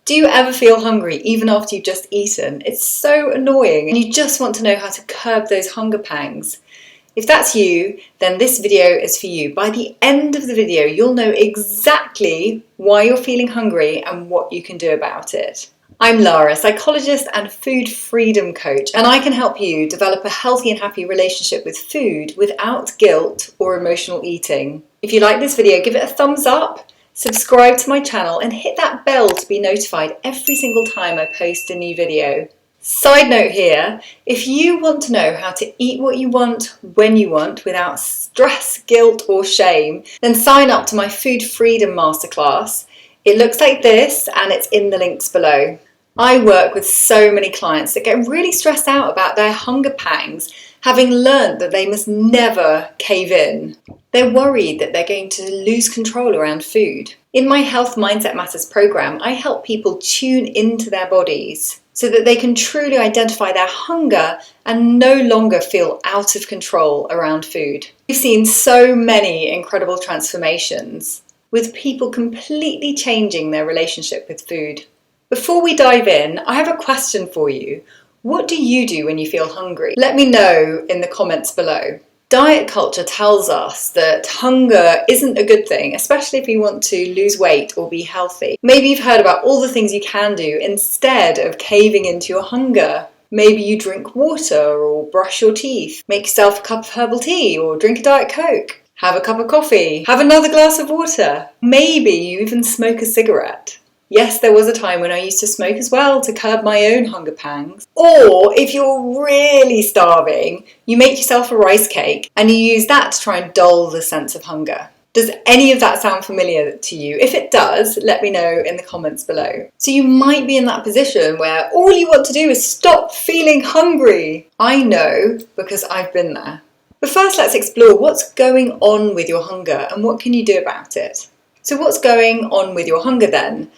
Do you ever feel hungry even after you've just eaten? It's so annoying and you just want to know how to curb those hunger pangs. If that's you, then this video is for you. By the end of the video, you'll know exactly why you're feeling hungry and what you can do about it. I'm Lara, psychologist and food freedom coach, and I can help you develop a healthy and happy relationship with food without guilt or emotional eating. If you like this video, give it a thumbs up, subscribe to my channel and hit that bell to be notified every single time I post a new video. Side note here, if you want to know how to eat what you want, when you want, without stress, guilt or shame, then sign up to my Food Freedom Masterclass. It looks like this and it's in the links below. I work with so many clients that get really stressed out about their hunger pangs, having learned that they must never cave in. They're worried that they're going to lose control around food. In my Health Mindset Matters program, I help people tune into their bodies so that they can truly identify their hunger and no longer feel out of control around food. We've seen so many incredible transformations with people completely changing their relationship with food. Before we dive in, I have a question for you. What do you do when you feel hungry? Let me know in the comments below. Diet culture tells us that hunger isn't a good thing, especially if you want to lose weight or be healthy. Maybe you've heard about all the things you can do instead of caving into your hunger. Maybe you drink water or brush your teeth, make yourself a cup of herbal tea or drink a Diet Coke, have a cup of coffee, have another glass of water. Maybe you even smoke a cigarette. Yes, there was a time when I used to smoke as well to curb my own hunger pangs. Or if you're really starving, you make yourself a rice cake and you use that to try and dull the sense of hunger. Does any of that sound familiar to you? If it does, let me know in the comments below. So you might be in that position where all you want to do is stop feeling hungry. I know because I've been there. But first, let's explore what's going on with your hunger and what can you do about it. So what's going on with your hunger then?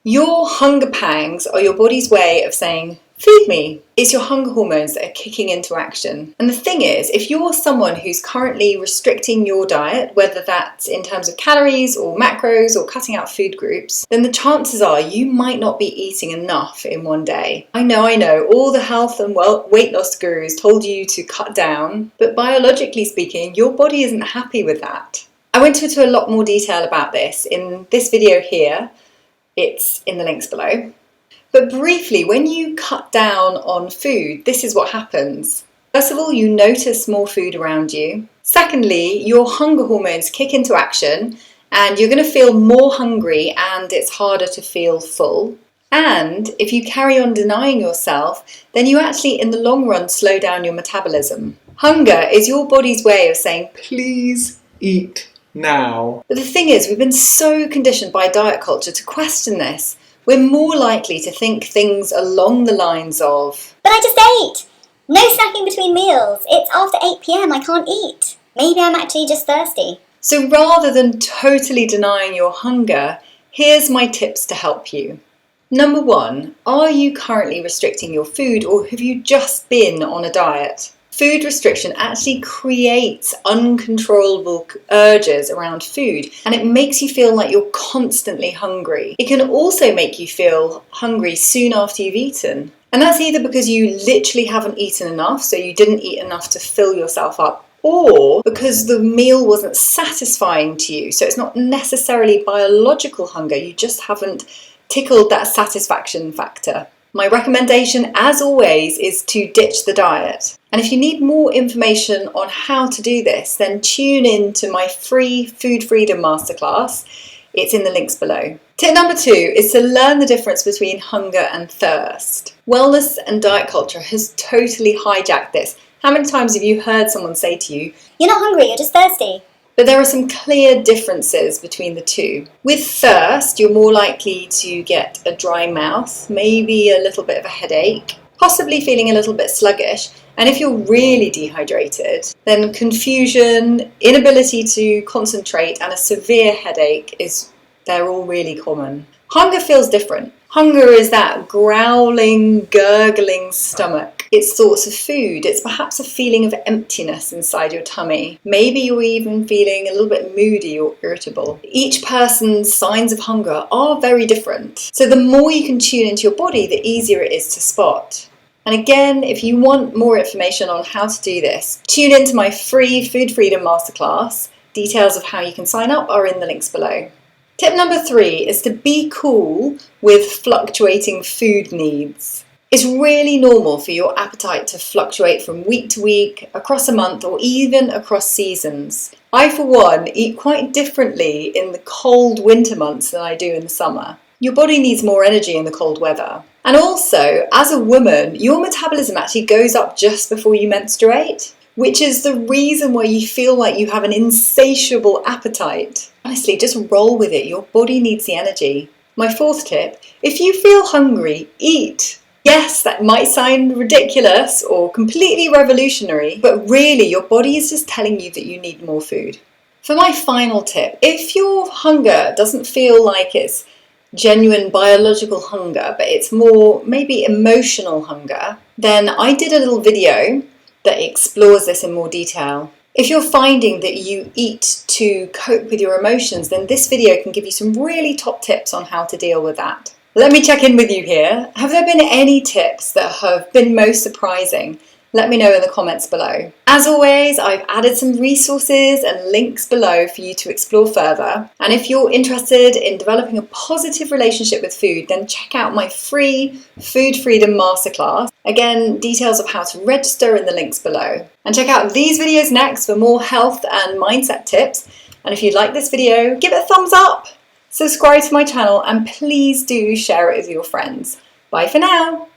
Your hunger pangs are your body's way of saying, feed me. It's your hunger hormones that are kicking into action. And the thing is, if you're someone who's currently restricting your diet, whether that's in terms of calories or macros or cutting out food groups, then the chances are you might not be eating enough in one day. I know, all the health and weight loss gurus told you to cut down, but biologically speaking, your body isn't happy with that. I went into a lot more detail about this in this video here. It's in the links below. But briefly, when you cut down on food, this is what happens. First of all, you notice more food around you. Secondly, your hunger hormones kick into action and you're going to feel more hungry and it's harder to feel full. And if you carry on denying yourself, then you actually in the long run slow down your metabolism. Hunger is your body's way of saying, please eat now. But the thing is, we've been so conditioned by diet culture to question this. We're more likely to think things along the lines of, but I just ate! No snacking between meals. It's after 8 p.m. I can't eat. Maybe I'm actually just thirsty. So rather than totally denying your hunger, here's my tips to help you. Number 1, are you currently restricting your food or have you just been on a diet? Food restriction actually creates uncontrollable urges around food and it makes you feel like you're constantly hungry. It can also make you feel hungry soon after you've eaten. And that's either because you literally haven't eaten enough, so you didn't eat enough to fill yourself up, or because the meal wasn't satisfying to you. So it's not necessarily biological hunger, you just haven't tickled that satisfaction factor. My recommendation, as always, is to ditch the diet. And if you need more information on how to do this, then tune in to my free Food Freedom Masterclass. It's in the links below. Tip number 2 is to learn the difference between hunger and thirst. Wellness and diet culture has totally hijacked this. How many times have you heard someone say to you, you're not hungry, you're just thirsty? But there are some clear differences between the two. With thirst, you're more likely to get a dry mouth, maybe a little bit of a headache, possibly feeling a little bit sluggish. And if you're really dehydrated, then confusion, inability to concentrate, and a severe headache they're all really common. Hunger feels different. Hunger is that growling, gurgling stomach. It's thoughts of food. It's perhaps a feeling of emptiness inside your tummy. Maybe you're even feeling a little bit moody or irritable. Each person's signs of hunger are very different. So the more you can tune into your body, the easier it is to spot. And again, if you want more information on how to do this, tune into my free Food Freedom Masterclass. Details of how you can sign up are in the links below. Tip number 3 is to be cool with fluctuating food needs. It's really normal for your appetite to fluctuate from week to week, across a month, or even across seasons. I, for one, eat quite differently in the cold winter months than I do in the summer. Your body needs more energy in the cold weather. And also, as a woman, your metabolism actually goes up just before you menstruate, which is the reason why you feel like you have an insatiable appetite. Honestly, just roll with it. Your body needs the energy. My 4th tip, if you feel hungry, eat. Yes, that might sound ridiculous or completely revolutionary, but really your body is just telling you that you need more food. For my final tip, if your hunger doesn't feel like it's genuine biological hunger, but it's more maybe emotional hunger, then I did a little video that explores this in more detail. If you're finding that you eat to cope with your emotions, then this video can give you some really top tips on how to deal with that. Let me check in with you here. Have there been any tips that have been most surprising? Let me know in the comments below. As always, I've added some resources and links below for you to explore further. And if you're interested in developing a positive relationship with food, then check out my free Food Freedom Masterclass. Again, details of how to register in the links below. And check out these videos next for more health and mindset tips. And if you like this video, give it a thumbs up, subscribe to my channel, and please do share it with your friends. Bye for now.